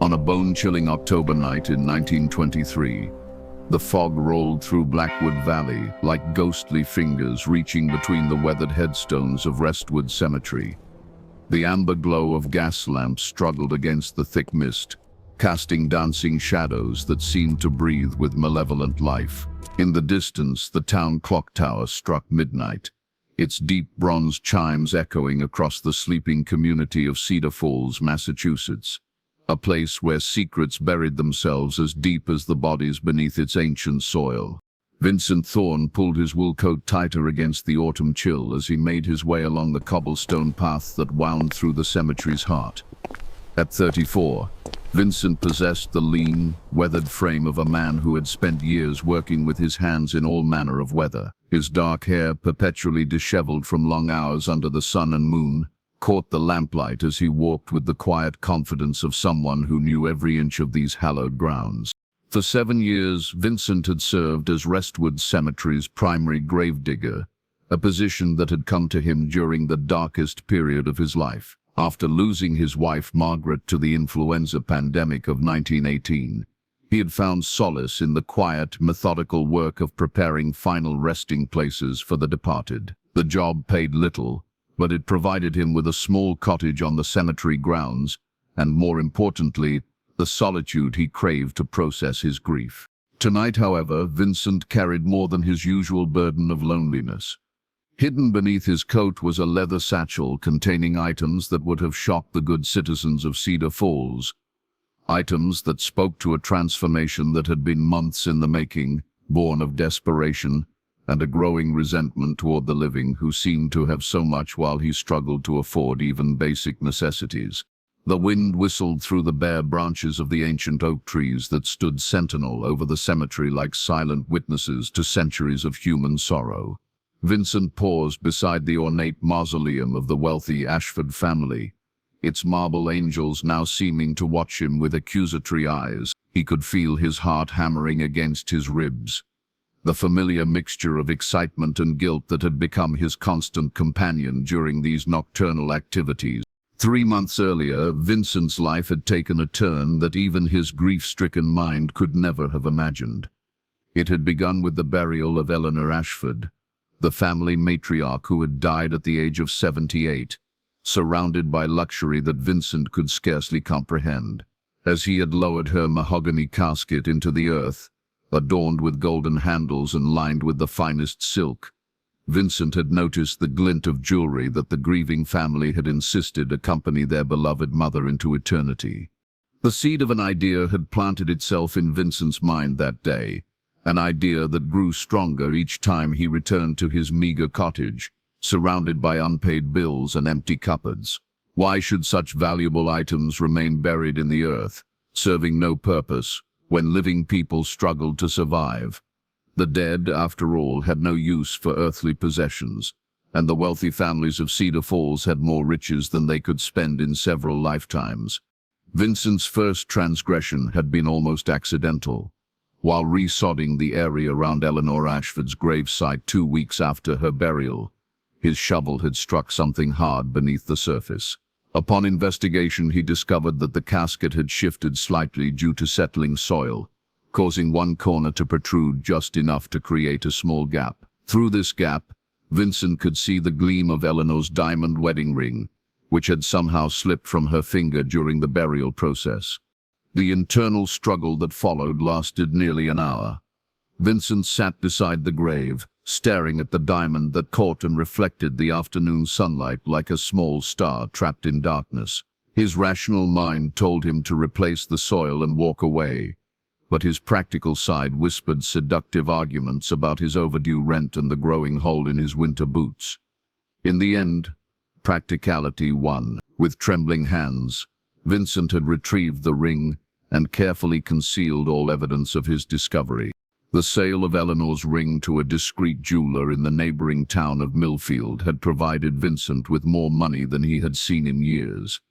On a bone-chilling October night in 1923, the fog rolled through Blackwood Valley like ghostly fingers reaching between the weathered headstones of Restwood Cemetery. The amber glow of gas lamps struggled against the thick mist, casting dancing shadows that seemed to breathe with malevolent life. In the distance, the town clock tower struck midnight, its deep bronze chimes echoing across the sleeping community of Cedar Falls, Massachusetts, a place where secrets buried themselves as deep as the bodies beneath its ancient soil. Vincent Thorne pulled his wool coat tighter against the autumn chill as he made his way along the cobblestone path that wound through the cemetery's heart. At 34, Vincent possessed the lean, weathered frame of a man who had spent years working with his hands in all manner of weather. His dark hair, perpetually disheveled from long hours under the sun and moon, caught the lamplight as he walked with the quiet confidence of someone who knew every inch of these hallowed grounds. For 7 years, Vincent had served as Restwood Cemetery's primary gravedigger, a position that had come to him during the darkest period of his life. After losing his wife Margaret to the influenza pandemic of 1918, he had found solace in the quiet, methodical work of preparing final resting places for the departed. The job paid little, but it provided him with a small cottage on the cemetery grounds, and more importantly, the solitude he craved to process his grief. Tonight, however, Vincent carried more than his usual burden of loneliness. Hidden beneath his coat was a leather satchel containing items that would have shocked the good citizens of Cedar Falls. Items that spoke to a transformation that had been months in the making, born of desperation and a growing resentment toward the living who seemed to have so much while he struggled to afford even basic necessities. The wind whistled through the bare branches of the ancient oak trees that stood sentinel over the cemetery like silent witnesses to centuries of human sorrow. Vincent paused beside the ornate mausoleum of the wealthy Ashford family, its marble angels now seeming to watch him with accusatory eyes. He could feel his heart hammering against his ribs, the familiar mixture of excitement and guilt that had become his constant companion during these nocturnal activities. 3 months earlier, Vincent's life had taken a turn that even his grief-stricken mind could never have imagined. It had begun with the burial of Eleanor Ashford, the family matriarch who had died at the age of 78, surrounded by luxury that Vincent could scarcely comprehend. As he had lowered her mahogany casket into the earth, adorned with golden handles and lined with the finest silk, Vincent had noticed the glint of jewelry that the grieving family had insisted accompany their beloved mother into eternity. The seed of an idea had planted itself in Vincent's mind that day, an idea that grew stronger each time he returned to his meager cottage, surrounded by unpaid bills and empty cupboards. Why should such valuable items remain buried in the earth, serving no purpose, when living people struggled to survive? The dead, after all, had no use for earthly possessions, and the wealthy families of Cedar Falls had more riches than they could spend in several lifetimes. Vincent's first transgression had been almost accidental. While resodding the area around Eleanor Ashford's gravesite 2 weeks after her burial, his shovel had struck something hard beneath the surface. Upon investigation, he discovered that the casket had shifted slightly due to settling soil, causing one corner to protrude just enough to create a small gap. Through this gap, Vincent could see the gleam of Eleanor's diamond wedding ring, which had somehow slipped from her finger during the burial process. The internal struggle that followed lasted nearly an hour. Vincent sat beside the grave, staring at the diamond that caught and reflected the afternoon sunlight like a small star trapped in darkness. His rational mind told him to replace the soil and walk away, but his practical side whispered seductive arguments about his overdue rent and the growing hole in his winter boots. In the end, practicality won. With trembling hands, Vincent had retrieved the ring and carefully concealed all evidence of his discovery. The sale of Eleanor's ring to a discreet jeweler in the neighboring town of Millfield had provided Vincent with more money than he had seen in years.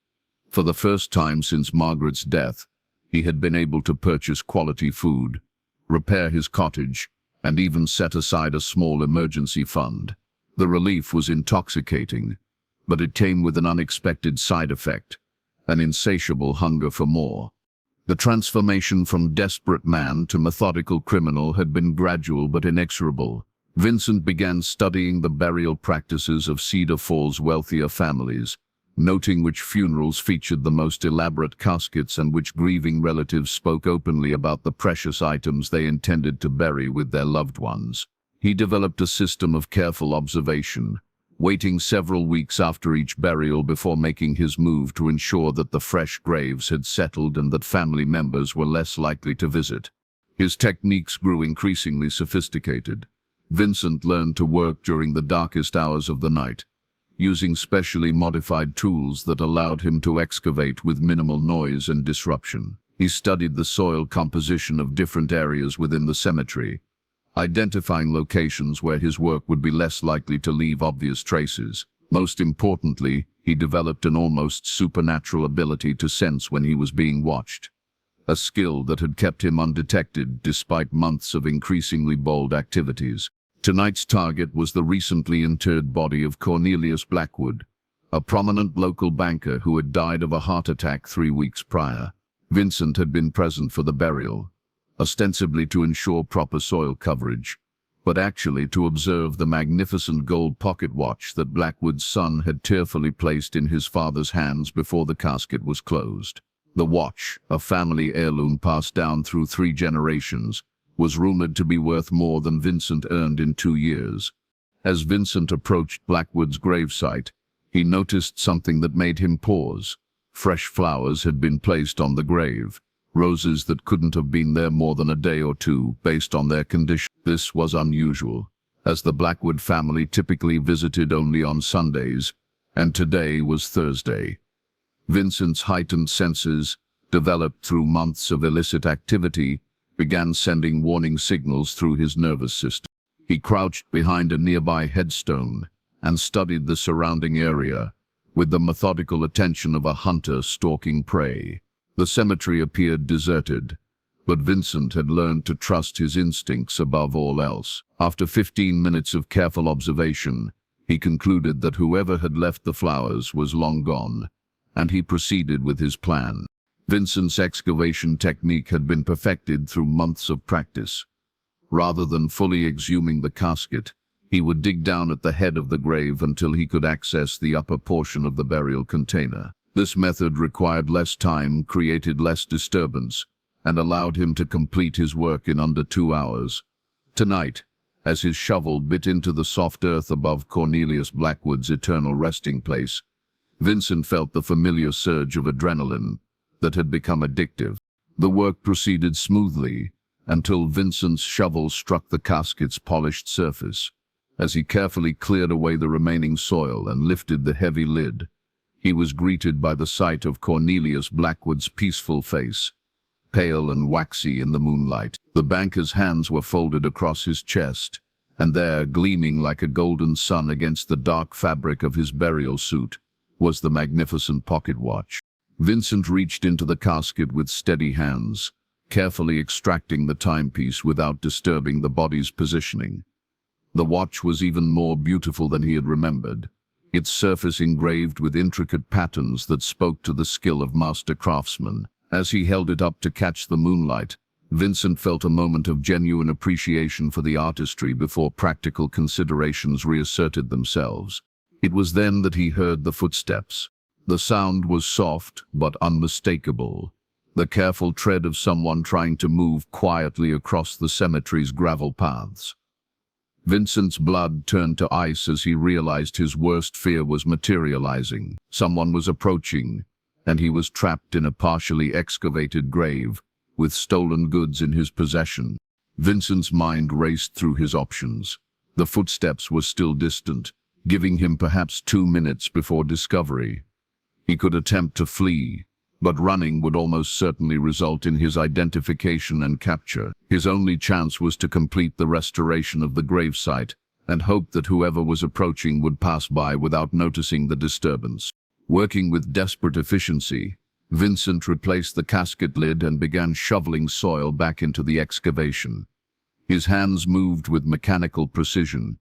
For the first time since Margaret's death, he had been able to purchase quality food, repair his cottage, and even set aside a small emergency fund. The relief was intoxicating, but it came with an unexpected side effect, an insatiable hunger for more. The transformation from desperate man to methodical criminal had been gradual but inexorable. Vincent began studying the burial practices of Cedar Falls' wealthier families, noting which funerals featured the most elaborate caskets and which grieving relatives spoke openly about the precious items they intended to bury with their loved ones. He developed a system of careful observation, waiting several weeks after each burial before making his move to ensure that the fresh graves had settled and that family members were less likely to visit. His techniques grew increasingly sophisticated. Vincent learned to work during the darkest hours of the night, using specially modified tools that allowed him to excavate with minimal noise and disruption. He studied the soil composition of different areas within the cemetery, identifying locations where his work would be less likely to leave obvious traces. Most importantly, he developed an almost supernatural ability to sense when he was being watched, a skill that had kept him undetected despite months of increasingly bold activities. Tonight's target was the recently interred body of Cornelius Blackwood, a prominent local banker who had died of a heart attack 3 weeks prior. Vincent had been present for the burial, ostensibly to ensure proper soil coverage, but actually to observe the magnificent gold pocket watch that Blackwood's son had tearfully placed in his father's hands before the casket was closed. The watch, a family heirloom passed down through 3 generations, was rumored to be worth more than Vincent earned in 2 years. As Vincent approached Blackwood's gravesite, he noticed something that made him pause. Fresh flowers had been placed on the grave, roses that couldn't have been there more than a day or two based on their condition. This was unusual, as the Blackwood family typically visited only on Sundays, and today was Thursday. Vincent's heightened senses, developed through months of illicit activity, began sending warning signals through his nervous system. He crouched behind a nearby headstone and studied the surrounding area with the methodical attention of a hunter stalking prey. The cemetery appeared deserted, but Vincent had learned to trust his instincts above all else. After 15 minutes of careful observation, he concluded that whoever had left the flowers was long gone, and he proceeded with his plan. Vincent's excavation technique had been perfected through months of practice. Rather than fully exhuming the casket, he would dig down at the head of the grave until he could access the upper portion of the burial container. This method required less time, created less disturbance, and allowed him to complete his work in under 2 hours. Tonight, as his shovel bit into the soft earth above Cornelius Blackwood's eternal resting place, Vincent felt the familiar surge of adrenaline that had become addictive. The work proceeded smoothly until Vincent's shovel struck the casket's polished surface. As he carefully cleared away the remaining soil and lifted the heavy lid, he was greeted by the sight of Cornelius Blackwood's peaceful face, pale and waxy in the moonlight. The banker's hands were folded across his chest, and there, gleaming like a golden sun against the dark fabric of his burial suit, was the magnificent pocket watch. Vincent reached into the casket with steady hands, carefully extracting the timepiece without disturbing the body's positioning. The watch was even more beautiful than he had remembered, its surface engraved with intricate patterns that spoke to the skill of master craftsmen. As he held it up to catch the moonlight, Vincent felt a moment of genuine appreciation for the artistry before practical considerations reasserted themselves. It was then that he heard the footsteps. The sound was soft but unmistakable, the careful tread of someone trying to move quietly across the cemetery's gravel paths. Vincent's blood turned to ice as he realized his worst fear was materializing. Someone was approaching, and he was trapped in a partially excavated grave, with stolen goods in his possession. Vincent's mind raced through his options. The footsteps were still distant, giving him perhaps 2 minutes before discovery. He could attempt to flee, but running would almost certainly result in his identification and capture. His only chance was to complete the restoration of the gravesite and hope that whoever was approaching would pass by without noticing the disturbance. Working with desperate efficiency, Vincent replaced the casket lid and began shoveling soil back into the excavation. His hands moved with mechanical precision,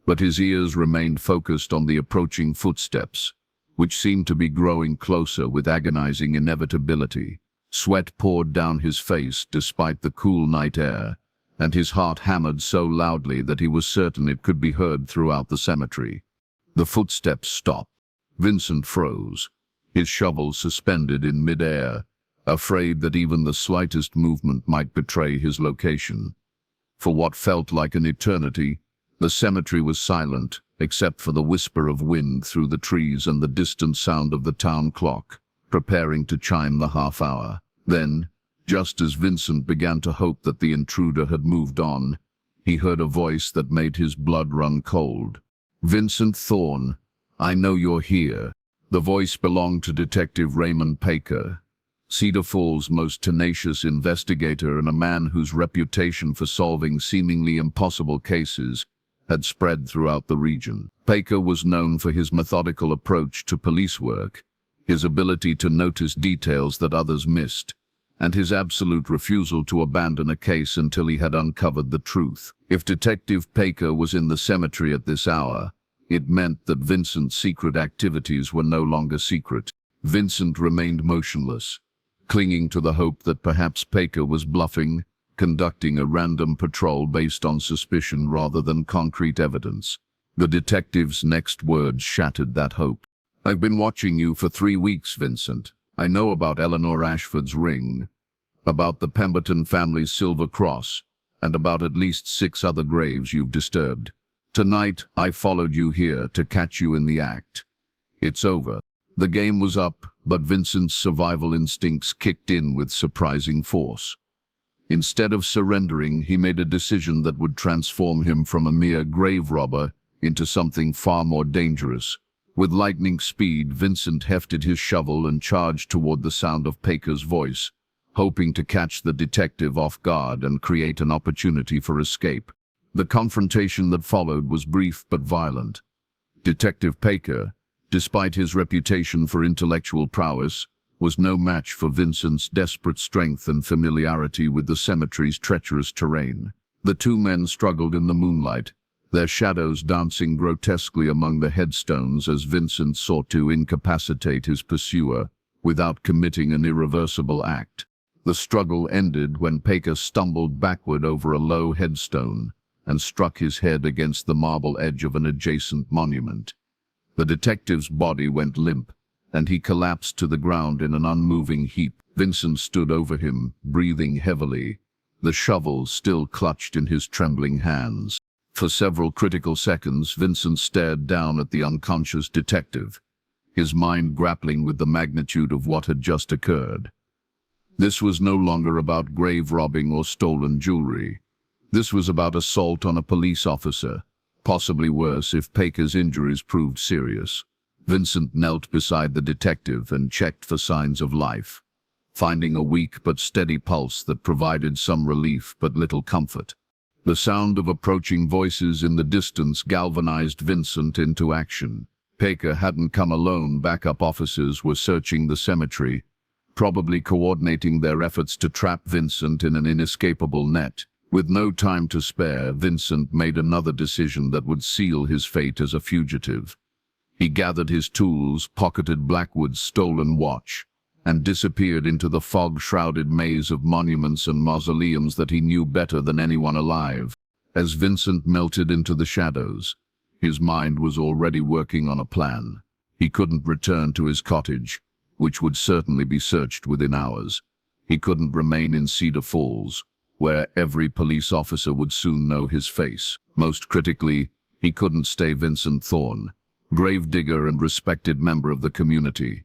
but his ears remained focused on the approaching footsteps, which seemed to be growing closer with agonizing inevitability. Sweat poured down his face despite the cool night air, and his heart hammered so loudly that he was certain it could be heard throughout the cemetery. The footsteps stopped. Vincent froze, his shovel suspended in mid-air, afraid that even the slightest movement might betray his location. For what felt like an eternity, the cemetery was silent, except for the whisper of wind through the trees and the distant sound of the town clock, preparing to chime the half-hour. Then, just as Vincent began to hope that the intruder had moved on, he heard a voice that made his blood run cold. "Vincent Thorne, I know you're here." The voice belonged to Detective Raymond Paker, Cedar Falls' most tenacious investigator and a man whose reputation for solving seemingly impossible cases had spread throughout the region. Paker was known for his methodical approach to police work, his ability to notice details that others missed, and his absolute refusal to abandon a case until he had uncovered the truth. If Detective Paker was in the cemetery at this hour, it meant that Vincent's secret activities were no longer secret. Vincent remained motionless, clinging to the hope that perhaps Paker was bluffing, conducting a random patrol based on suspicion rather than concrete evidence. The detective's next words shattered that hope. "I've been watching you for 3 weeks, Vincent. I know about Eleanor Ashford's ring, about the Pemberton family's silver cross, and about at least 6 other graves you've disturbed. Tonight, I followed you here to catch you in the act. It's over." The game was up, but Vincent's survival instincts kicked in with surprising force. Instead of surrendering, he made a decision that would transform him from a mere grave robber into something far more dangerous. With lightning speed, Vincent hefted his shovel and charged toward the sound of Paker's voice, hoping to catch the detective off guard and create an opportunity for escape. The confrontation that followed was brief but violent. Detective Paker, despite his reputation for intellectual prowess, was no match for Vincent's desperate strength and familiarity with the cemetery's treacherous terrain. The two men struggled in the moonlight, their shadows dancing grotesquely among the headstones as Vincent sought to incapacitate his pursuer without committing an irreversible act. The struggle ended when Paker stumbled backward over a low headstone and struck his head against the marble edge of an adjacent monument. The detective's body went limp, and he collapsed to the ground in an unmoving heap. Vincent stood over him, breathing heavily, the shovel still clutched in his trembling hands. For several critical seconds, Vincent stared down at the unconscious detective, his mind grappling with the magnitude of what had just occurred. This was no longer about grave robbing or stolen jewelry. This was about assault on a police officer, possibly worse if Paker's injuries proved serious. Vincent knelt beside the detective and checked for signs of life, finding a weak but steady pulse that provided some relief but little comfort. The sound of approaching voices in the distance galvanized Vincent into action. Paker hadn't come alone. Backup officers were searching the cemetery, probably coordinating their efforts to trap Vincent in an inescapable net. With no time to spare, Vincent made another decision that would seal his fate as a fugitive. He gathered his tools, pocketed Blackwood's stolen watch, and disappeared into the fog-shrouded maze of monuments and mausoleums that he knew better than anyone alive. As Vincent melted into the shadows, his mind was already working on a plan. He couldn't return to his cottage, which would certainly be searched within hours. He couldn't remain in Cedar Falls, where every police officer would soon know his face. Most critically, he couldn't stay Vincent Thorne, gravedigger and respected member of the community.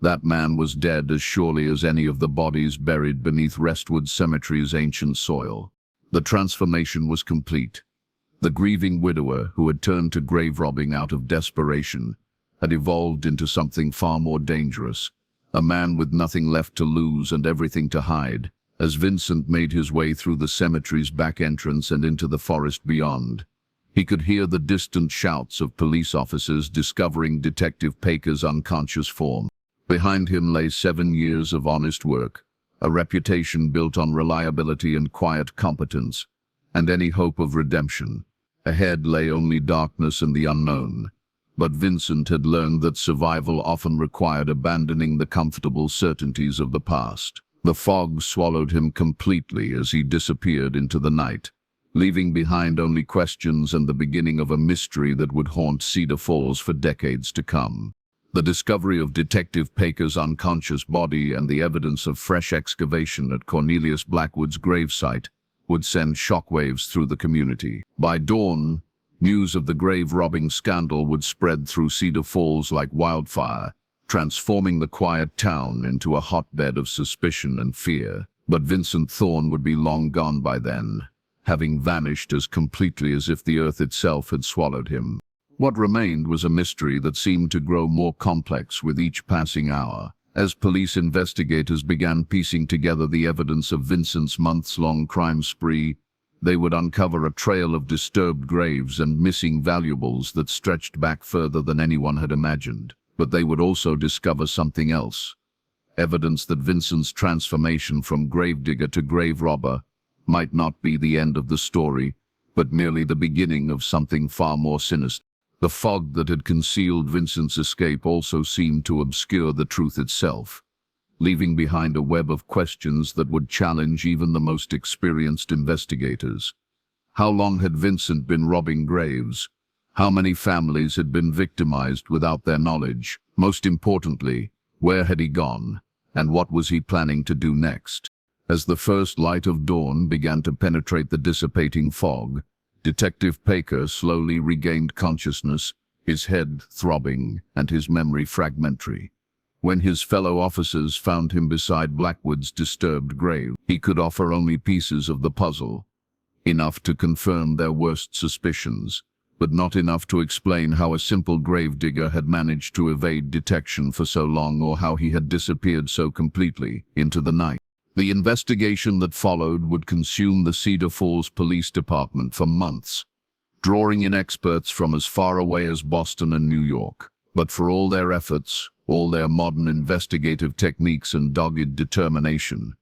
That man was dead as surely as any of the bodies buried beneath Restwood Cemetery's ancient soil. The transformation was complete. The grieving widower, who had turned to grave robbing out of desperation, had evolved into something far more dangerous, a man with nothing left to lose and everything to hide. As Vincent made his way through the cemetery's back entrance and into the forest beyond, he could hear the distant shouts of police officers discovering Detective Paker's unconscious form. Behind him lay 7 years of honest work, a reputation built on reliability and quiet competence, and any hope of redemption. Ahead lay only darkness and the unknown. But Vincent had learned that survival often required abandoning the comfortable certainties of the past. The fog swallowed him completely as he disappeared into the night, leaving behind only questions and the beginning of a mystery that would haunt Cedar Falls for decades to come. The discovery of Detective Paker's unconscious body and the evidence of fresh excavation at Cornelius Blackwood's gravesite would send shockwaves through the community. By dawn, news of the grave-robbing scandal would spread through Cedar Falls like wildfire, transforming the quiet town into a hotbed of suspicion and fear. But Vincent Thorne would be long gone by then, having vanished as completely as if the earth itself had swallowed him. What remained was a mystery that seemed to grow more complex with each passing hour. As police investigators began piecing together the evidence of Vincent's months-long crime spree, they would uncover a trail of disturbed graves and missing valuables that stretched back further than anyone had imagined. But they would also discover something else. Evidence that Vincent's transformation from gravedigger to grave robber might not be the end of the story, but merely the beginning of something far more sinister. The fog that had concealed Vincent's escape also seemed to obscure the truth itself, leaving behind a web of questions that would challenge even the most experienced investigators. How long had Vincent been robbing graves? How many families had been victimized without their knowledge? Most importantly, where had he gone, and what was he planning to do next? As the first light of dawn began to penetrate the dissipating fog, Detective Paker slowly regained consciousness, his head throbbing and his memory fragmentary. When his fellow officers found him beside Blackwood's disturbed grave, he could offer only pieces of the puzzle, enough to confirm their worst suspicions, but not enough to explain how a simple gravedigger had managed to evade detection for so long or how he had disappeared so completely into the night. The investigation that followed would consume the Cedar Falls Police Department for months, drawing in experts from as far away as Boston and New York. But for all their efforts, all their modern investigative techniques and dogged determination,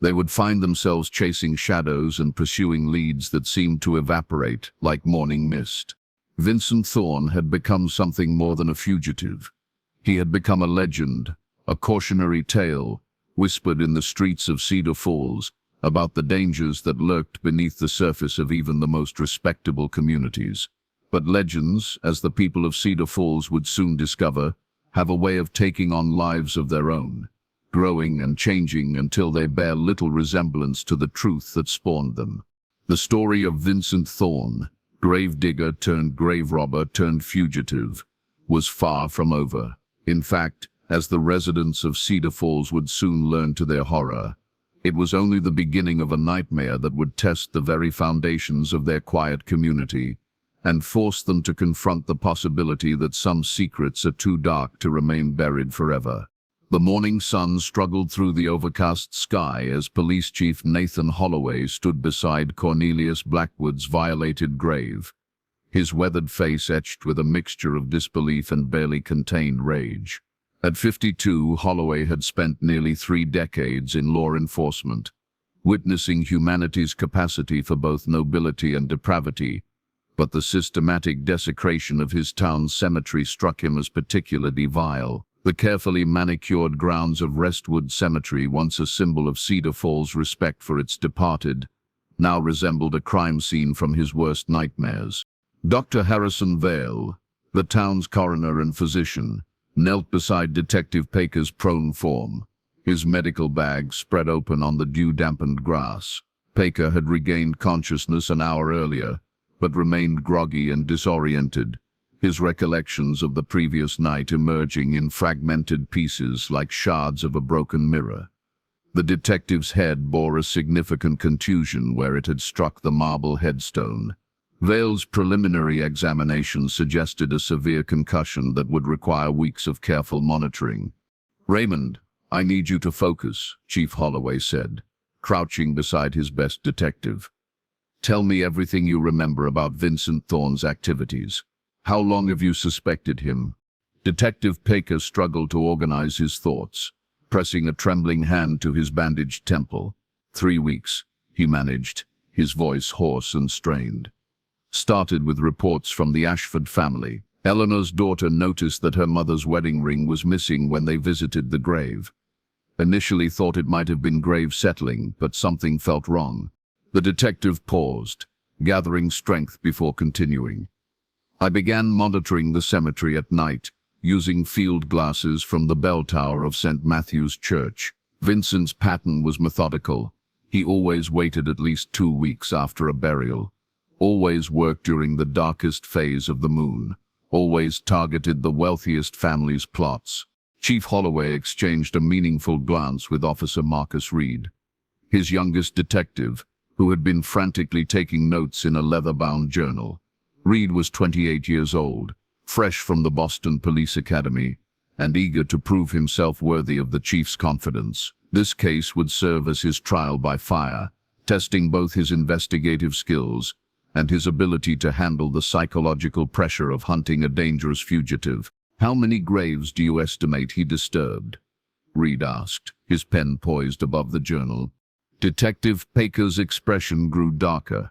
they would find themselves chasing shadows and pursuing leads that seemed to evaporate like morning mist. Vincent Thorne had become something more than a fugitive. He had become a legend, a cautionary tale, whispered in the streets of Cedar Falls about the dangers that lurked beneath the surface of even the most respectable communities. But legends, as the people of Cedar Falls would soon discover, have a way of taking on lives of their own, growing and changing until they bear little resemblance to the truth that spawned them. The story of Vincent Thorne, gravedigger turned grave robber turned fugitive, was far from over. In fact, as the residents of Cedar Falls would soon learn to their horror, it was only the beginning of a nightmare that would test the very foundations of their quiet community and force them to confront the possibility that some secrets are too dark to remain buried forever. The morning sun struggled through the overcast sky as Police Chief Nathan Holloway stood beside Cornelius Blackwood's violated grave, his weathered face etched with a mixture of disbelief and barely contained rage. At 52, Holloway had spent nearly 3 decades in law enforcement, witnessing humanity's capacity for both nobility and depravity, but the systematic desecration of his town's cemetery struck him as particularly vile. The carefully manicured grounds of Restwood Cemetery, once a symbol of Cedar Falls' respect for its departed, now resembled a crime scene from his worst nightmares. Dr. Harrison Vale, the town's coroner and physician, knelt beside Detective Paker's prone form, his medical bag spread open on the dew-dampened grass. Paker had regained consciousness an hour earlier, but remained groggy and disoriented, his recollections of the previous night emerging in fragmented pieces like shards of a broken mirror. The detective's head bore a significant contusion where it had struck the marble headstone. Vale's preliminary examination suggested a severe concussion that would require weeks of careful monitoring. "Raymond, I need you to focus," Chief Holloway said, crouching beside his best detective. "Tell me everything you remember about Vincent Thorne's activities. How long have you suspected him?" Detective Paker struggled to organize his thoughts, pressing a trembling hand to his bandaged temple. 3 weeks, he managed, his voice hoarse and strained. Started with reports from the Ashford family. Eleanor's daughter noticed that her mother's wedding ring was missing when they visited the grave. Initially thought it might have been grave settling, but something felt wrong. The detective paused, gathering strength before continuing. I began monitoring the cemetery at night, using field glasses from the bell tower of St. Matthew's Church. Vincent's pattern was methodical. He always waited at least 2 weeks after a burial, always worked during the darkest phase of the moon, always targeted the wealthiest families' plots. Chief Holloway exchanged a meaningful glance with Officer Marcus Reed, his youngest detective, who had been frantically taking notes in a leather-bound journal. Reed was 28 years old, fresh from the Boston Police Academy, and eager to prove himself worthy of the chief's confidence. This case would serve as his trial by fire, testing both his investigative skills and his ability to handle the psychological pressure of hunting a dangerous fugitive. "How many graves do you estimate he disturbed?" Reed asked, his pen poised above the journal. Detective Paker's expression grew darker.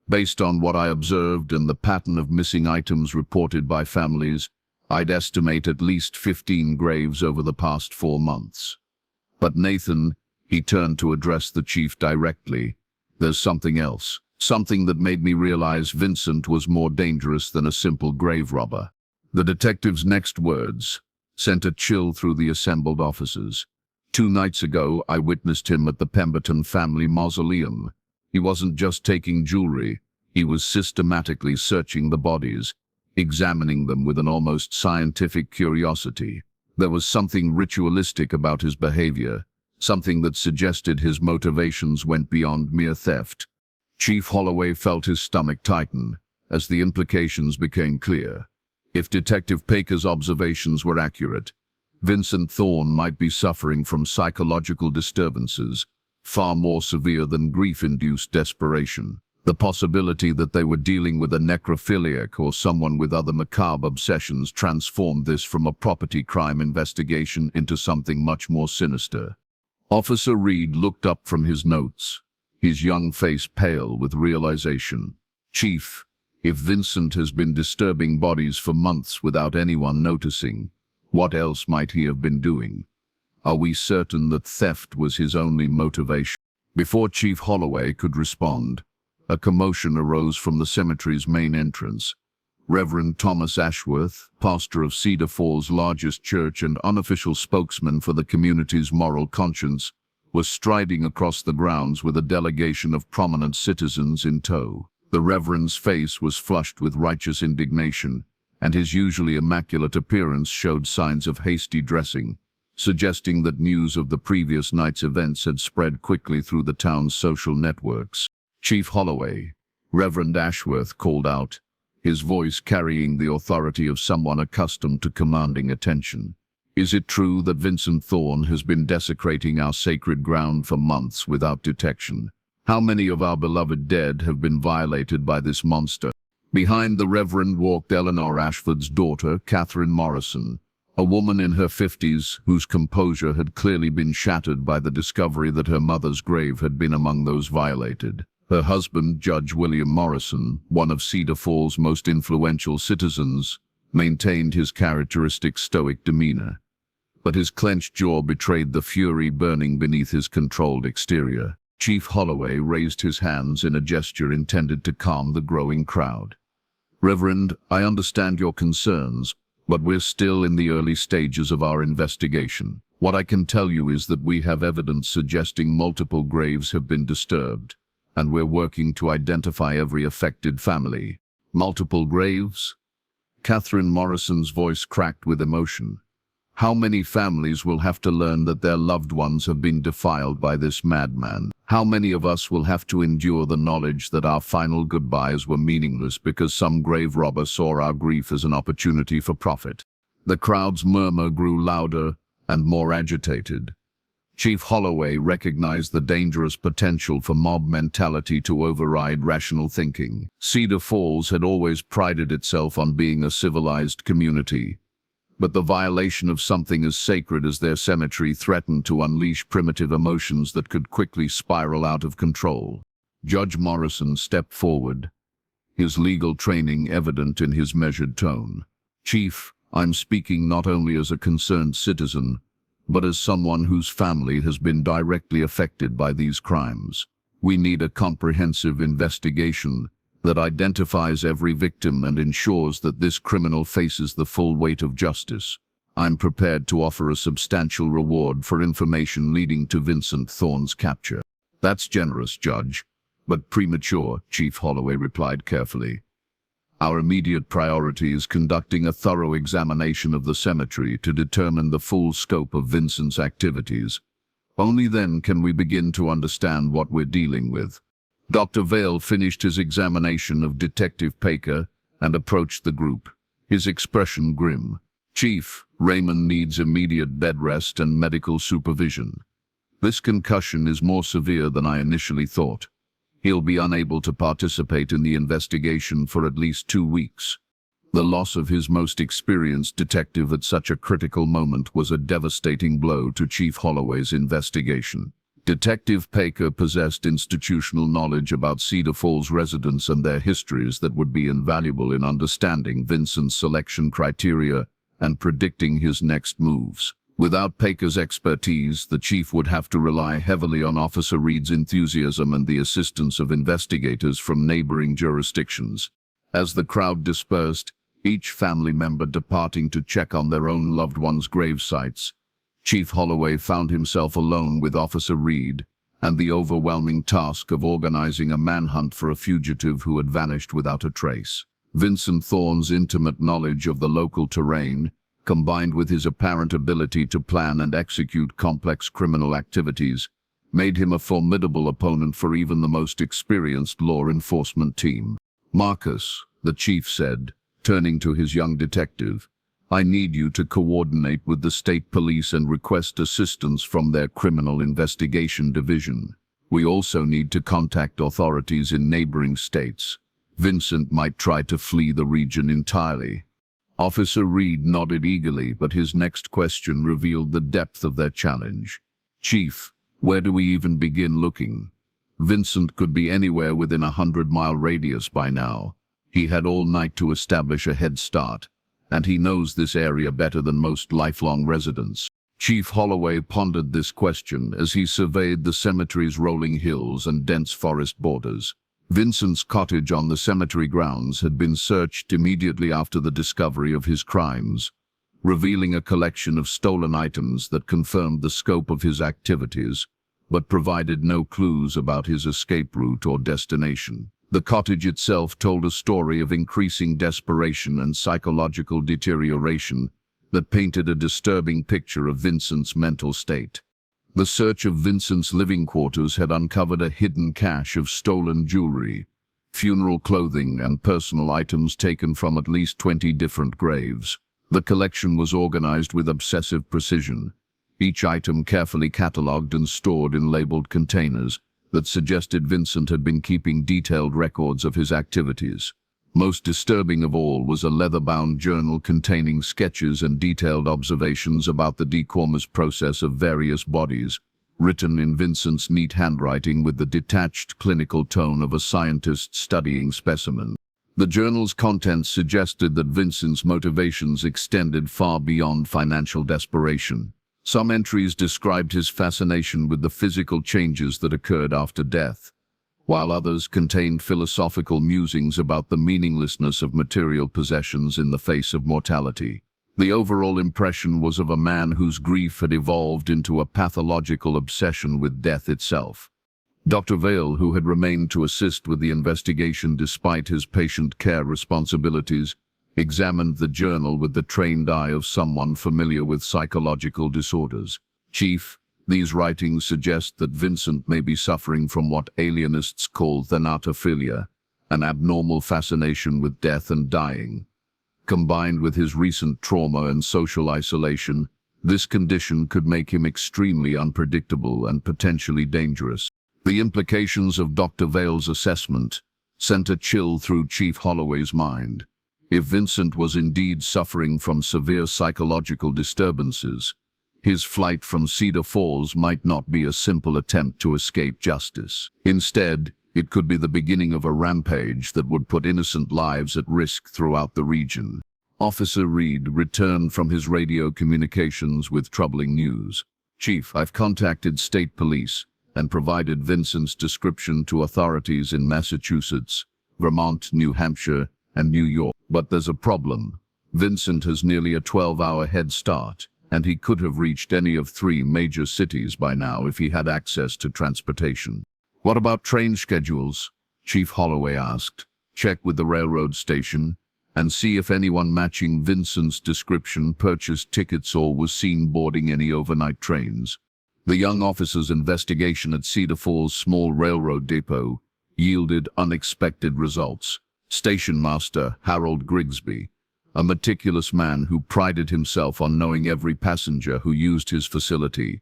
"Based on what I observed and the pattern of missing items reported by families, I'd estimate at least 15 graves over the past 4 months. But Nathan," he turned to address the chief directly, "there's something else. Something that made me realize Vincent was more dangerous than a simple grave robber." The detective's next words sent a chill through the assembled officers. 2 nights ago, I witnessed him at the Pemberton family mausoleum. He wasn't just taking jewelry, he was systematically searching the bodies, examining them with an almost scientific curiosity. There was something ritualistic about his behavior, something that suggested his motivations went beyond mere theft. Chief Holloway felt his stomach tighten as the implications became clear. If Detective Paker's observations were accurate, Vincent Thorne might be suffering from psychological disturbances, far more severe than grief-induced desperation. The possibility that they were dealing with a necrophiliac or someone with other macabre obsessions transformed this from a property crime investigation into something much more sinister. Officer Reed looked up from his notes, his young face pale with realization. "Chief, if Vincent has been disturbing bodies for months without anyone noticing, what else might he have been doing? Are we certain that theft was his only motivation?" Before Chief Holloway could respond, a commotion arose from the cemetery's main entrance. Reverend Thomas Ashworth, pastor of Cedar Falls' largest church and unofficial spokesman for the community's moral conscience, was striding across the grounds with a delegation of prominent citizens in tow. The Reverend's face was flushed with righteous indignation, and his usually immaculate appearance showed signs of hasty dressing, suggesting that news of the previous night's events had spread quickly through the town's social networks. "Chief Holloway," Reverend Ashworth called out, his voice carrying the authority of someone accustomed to commanding attention. "Is it true that Vincent Thorne has been desecrating our sacred ground for months without detection? How many of our beloved dead have been violated by this monster?" Behind the Reverend walked Eleanor Ashford's daughter, Catherine Morrison, a woman in her 50s whose composure had clearly been shattered by the discovery that her mother's grave had been among those violated. Her husband, Judge William Morrison, one of Cedar Falls' most influential citizens, maintained his characteristic stoic demeanor, but his clenched jaw betrayed the fury burning beneath his controlled exterior. Chief Holloway raised his hands in a gesture intended to calm the growing crowd. "Reverend, I understand your concerns, but we're still in the early stages of our investigation. What I can tell you is that we have evidence suggesting multiple graves have been disturbed, and we're working to identify every affected family." "Multiple graves?" Catherine Morrison's voice cracked with emotion. "How many families will have to learn that their loved ones have been defiled by this madman? How many of us will have to endure the knowledge that our final goodbyes were meaningless because some grave robber saw our grief as an opportunity for profit?" The crowd's murmur grew louder and more agitated. Chief Holloway recognized the dangerous potential for mob mentality to override rational thinking. Cedar Falls had always prided itself on being a civilized community, but the violation of something as sacred as their cemetery threatened to unleash primitive emotions that could quickly spiral out of control. Judge Morrison stepped forward, his legal training evident in his measured tone. "Chief, I'm speaking not only as a concerned citizen, but as someone whose family has been directly affected by these crimes. We need a comprehensive investigation that identifies every victim and ensures that this criminal faces the full weight of justice. I'm prepared to offer a substantial reward for information leading to Vincent Thorne's capture. That's generous, Judge, but premature, Chief Holloway replied carefully. Our immediate priority is conducting a thorough examination of the cemetery to determine the full scope of Vincent's activities. Only then can we begin to understand what we're dealing with. Dr. Vale finished his examination of Detective Paker and approached the group, his expression grim. Chief, Raymond needs immediate bed rest and medical supervision. This concussion is more severe than I initially thought. He'll be unable to participate in the investigation for at least 2 weeks. The loss of his most experienced detective at such a critical moment was a devastating blow to Chief Holloway's investigation. Detective Paker possessed institutional knowledge about Cedar Falls residents and their histories that would be invaluable in understanding Vincent's selection criteria and predicting his next moves. Without Paker's expertise, the chief would have to rely heavily on Officer Reed's enthusiasm and the assistance of investigators from neighboring jurisdictions. As the crowd dispersed, each family member departing to check on their own loved ones' grave sites, Chief Holloway found himself alone with Officer Reed and the overwhelming task of organizing a manhunt for a fugitive who had vanished without a trace. Vincent Thorne's intimate knowledge of the local terrain, combined with his apparent ability to plan and execute complex criminal activities, made him a formidable opponent for even the most experienced law enforcement team. Marcus, the chief said, turning to his young detective, I need you to coordinate with the state police and request assistance from their criminal investigation division. We also need to contact authorities in neighboring states. Vincent might try to flee the region entirely. Officer Reed nodded eagerly, but his next question revealed the depth of their challenge. Chief, where do we even begin looking? Vincent could be anywhere within a 100-mile radius by now. He had all night to establish a head start, and he knows this area better than most lifelong residents. Chief Holloway pondered this question as he surveyed the cemetery's rolling hills and dense forest borders. Vincent's cottage on the cemetery grounds had been searched immediately after the discovery of his crimes, revealing a collection of stolen items that confirmed the scope of his activities, but provided no clues about his escape route or destination. The cottage itself told a story of increasing desperation and psychological deterioration that painted a disturbing picture of Vincent's mental state. The search of Vincent's living quarters had uncovered a hidden cache of stolen jewelry, funeral clothing, and personal items taken from at least 20 different graves. The collection was organized with obsessive precision, each item carefully catalogued and stored in labeled containers that suggested Vincent had been keeping detailed records of his activities. Most disturbing of all was a leather-bound journal containing sketches and detailed observations about the decomas process of various bodies, written in Vincent's neat handwriting with the detached clinical tone of a scientist studying specimens. The journal's contents suggested that Vincent's motivations extended far beyond financial desperation. Some entries described his fascination with the physical changes that occurred after death, while others contained philosophical musings about the meaninglessness of material possessions in the face of mortality. The overall impression was of a man whose grief had evolved into a pathological obsession with death itself. Dr. Vale, who had remained to assist with the investigation despite his patient care responsibilities, examined the journal with the trained eye of someone familiar with psychological disorders. Chief, these writings suggest that Vincent may be suffering from what alienists call thanatophilia, an abnormal fascination with death and dying. Combined with his recent trauma and social isolation, this condition could make him extremely unpredictable and potentially dangerous. The implications of Dr. Vale's assessment sent a chill through Chief Holloway's mind. If Vincent was indeed suffering from severe psychological disturbances, his flight from Cedar Falls might not be a simple attempt to escape justice. Instead, it could be the beginning of a rampage that would put innocent lives at risk throughout the region. Officer Reed returned from his radio communications with troubling news. "Chief, I've contacted state police and provided Vincent's description to authorities in Massachusetts, Vermont, New Hampshire, and New York. But there's a problem. Vincent has nearly a 12-hour head start, and he could have reached any of 3 major cities by now if he had access to transportation." "What about train schedules?" Chief Holloway asked. "Check with the railroad station and see if anyone matching Vincent's description purchased tickets or was seen boarding any overnight trains." The young officer's investigation at Cedar Falls' small railroad depot yielded unexpected results. Station Master Harold Grigsby, a meticulous man who prided himself on knowing every passenger who used his facility,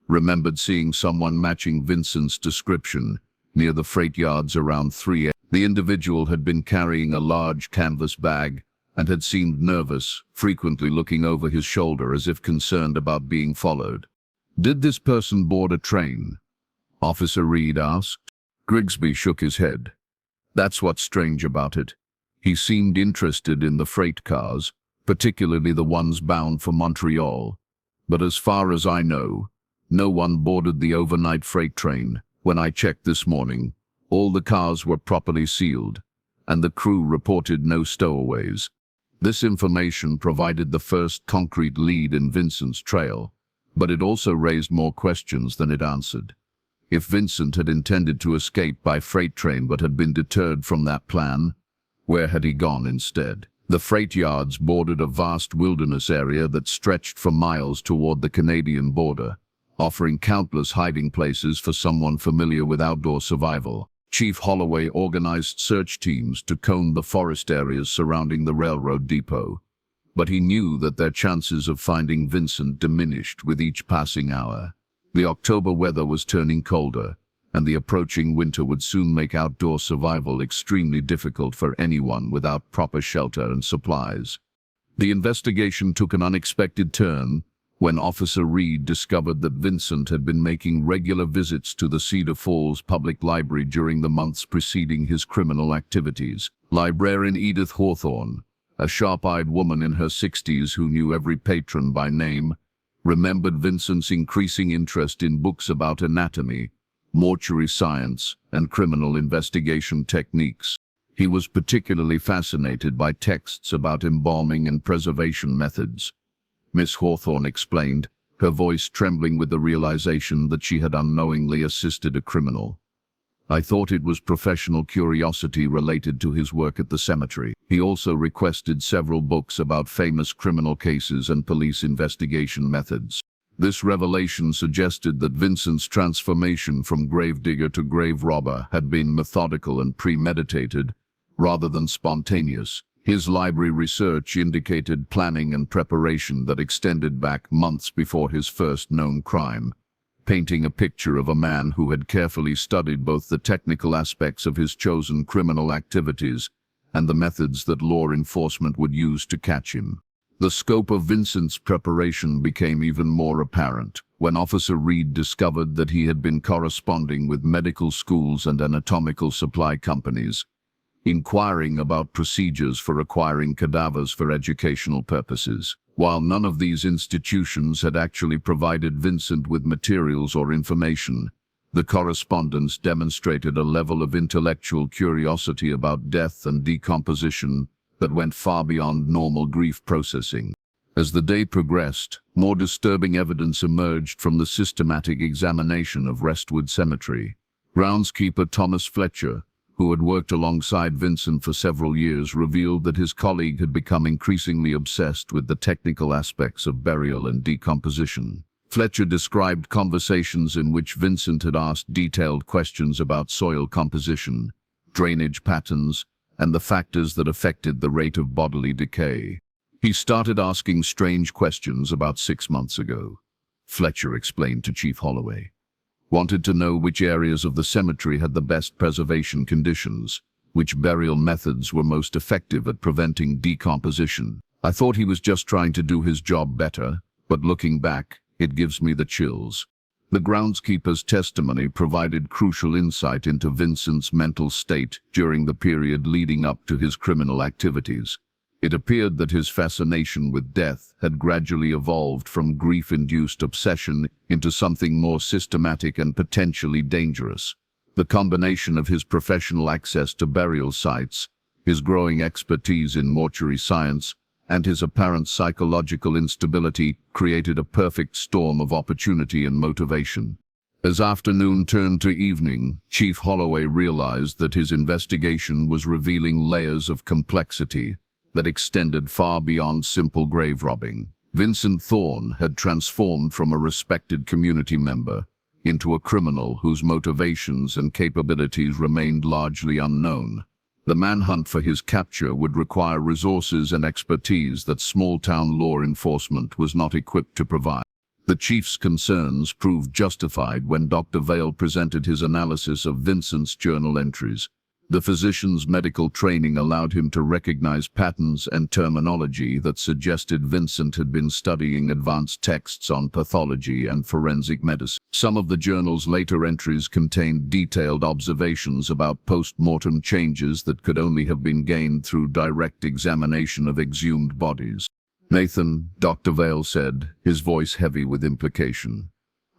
remembered seeing someone matching Vincent's description near the freight yards around 3 a.m. The individual had been carrying a large canvas bag and had seemed nervous, frequently looking over his shoulder as if concerned about being followed. "Did this person board a train?" Officer Reed asked. Grigsby shook his head. "That's what's strange about it. He seemed interested in the freight cars, particularly the ones bound for Montreal. But as far as I know, no one boarded the overnight freight train. When I checked this morning, all the cars were properly sealed, and the crew reported no stowaways." This information provided the first concrete lead in Vincent's trail, but it also raised more questions than it answered. If Vincent had intended to escape by freight train but had been deterred from that plan, where had he gone instead? The freight yards bordered a vast wilderness area that stretched for miles toward the Canadian border, offering countless hiding places for someone familiar with outdoor survival. Chief Holloway organized search teams to comb the forest areas surrounding the railroad depot, but he knew that their chances of finding Vincent diminished with each passing hour. The October weather was turning colder, and the approaching winter would soon make outdoor survival extremely difficult for anyone without proper shelter and supplies. The investigation took an unexpected turn when Officer Reed discovered that Vincent had been making regular visits to the Cedar Falls Public Library during the months preceding his criminal activities. Librarian Edith Hawthorne, a sharp-eyed woman in her 60s who knew every patron by name, remembered Vincent's increasing interest in books about anatomy, mortuary science, and criminal investigation techniques. He was particularly fascinated by texts about embalming and preservation methods. Miss Hawthorne explained, her voice trembling with the realization that she had unknowingly assisted a criminal. "I thought it was professional curiosity related to his work at the cemetery." He also requested several books about famous criminal cases and police investigation methods. This revelation suggested that Vincent's transformation from gravedigger to grave robber had been methodical and premeditated, rather than spontaneous. His library research indicated planning and preparation that extended back months before his first known crime, painting a picture of a man who had carefully studied both the technical aspects of his chosen criminal activities and the methods that law enforcement would use to catch him. The scope of Vincent's preparation became even more apparent when Officer Reed discovered that he had been corresponding with medical schools and anatomical supply companies, inquiring about procedures for acquiring cadavers for educational purposes. While none of these institutions had actually provided Vincent with materials or information, the correspondence demonstrated a level of intellectual curiosity about death and decomposition that went far beyond normal grief processing. As the day progressed, more disturbing evidence emerged from the systematic examination of Restwood Cemetery. Groundskeeper Thomas Fletcher, who had worked alongside Vincent for several years, revealed that his colleague had become increasingly obsessed with the technical aspects of burial and decomposition. Fletcher described conversations in which Vincent had asked detailed questions about soil composition, drainage patterns, and the factors that affected the rate of bodily decay. "He started asking strange questions about 6 months ago," Fletcher explained to Chief Holloway. "Wanted to know which areas of the cemetery had the best preservation conditions, which burial methods were most effective at preventing decomposition. I thought he was just trying to do his job better, but looking back, it gives me the chills." The groundskeeper's testimony provided crucial insight into Vincent's mental state during the period leading up to his criminal activities. It appeared that his fascination with death had gradually evolved from grief-induced obsession into something more systematic and potentially dangerous. The combination of his professional access to burial sites, his growing expertise in mortuary science, and his apparent psychological instability created a perfect storm of opportunity and motivation. As afternoon turned to evening, Chief Holloway realized that his investigation was revealing layers of complexity that extended far beyond simple grave robbing. Vincent Thorne had transformed from a respected community member into a criminal whose motivations and capabilities remained largely unknown. The manhunt for his capture would require resources and expertise that small-town law enforcement was not equipped to provide. The chief's concerns proved justified when Dr. Vale presented his analysis of Vincent's journal entries. The physician's medical training allowed him to recognize patterns and terminology that suggested Vincent had been studying advanced texts on pathology and forensic medicine. Some of the journal's later entries contained detailed observations about post-mortem changes that could only have been gained through direct examination of exhumed bodies. "Nathan," Dr. Vale said, his voice heavy with implication,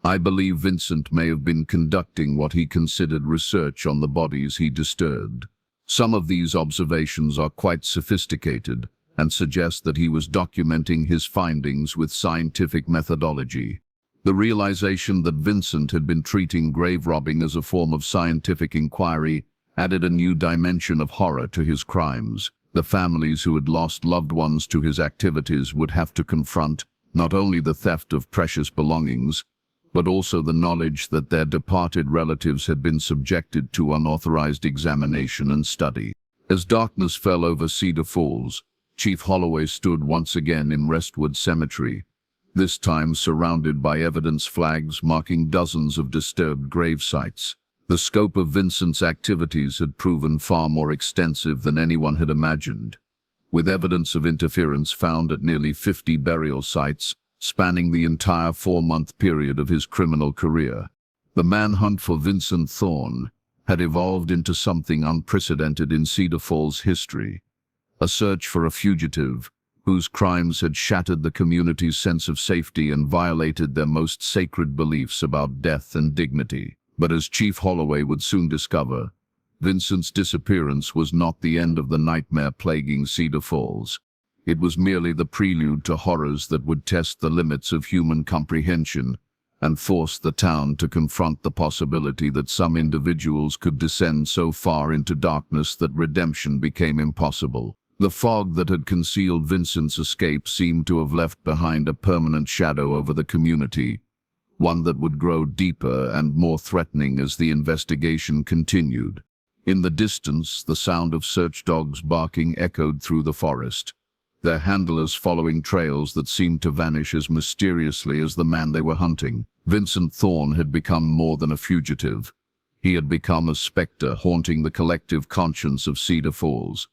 "I believe Vincent may have been conducting what he considered research on the bodies he disturbed. Some of these observations are quite sophisticated and suggest that he was documenting his findings with scientific methodology." The realization that Vincent had been treating grave robbing as a form of scientific inquiry added a new dimension of horror to his crimes. The families who had lost loved ones to his activities would have to confront not only the theft of precious belongings, but also the knowledge that their departed relatives had been subjected to unauthorized examination and study. As darkness fell over Cedar Falls, Chief Holloway stood once again in Restwood Cemetery, this time surrounded by evidence flags marking dozens of disturbed grave sites. The scope of Vincent's activities had proven far more extensive than anyone had imagined, with evidence of interference found at nearly 50 burial sites, spanning the entire 4-month period of his criminal career. The manhunt for Vincent Thorne had evolved into something unprecedented in Cedar Falls history, a search for a fugitive whose crimes had shattered the community's sense of safety and violated their most sacred beliefs about death and dignity. But as Chief Holloway would soon discover, Vincent's disappearance was not the end of the nightmare plaguing Cedar Falls. It was merely the prelude to horrors that would test the limits of human comprehension and force the town to confront the possibility that some individuals could descend so far into darkness that redemption became impossible. The fog that had concealed Vincent's escape seemed to have left behind a permanent shadow over the community, one that would grow deeper and more threatening as the investigation continued. In the distance, the sound of search dogs barking echoed through the forest, their handlers following trails that seemed to vanish as mysteriously as the man they were hunting. Vincent Thorne had become more than a fugitive. He had become a specter haunting the collective conscience of Cedar Falls,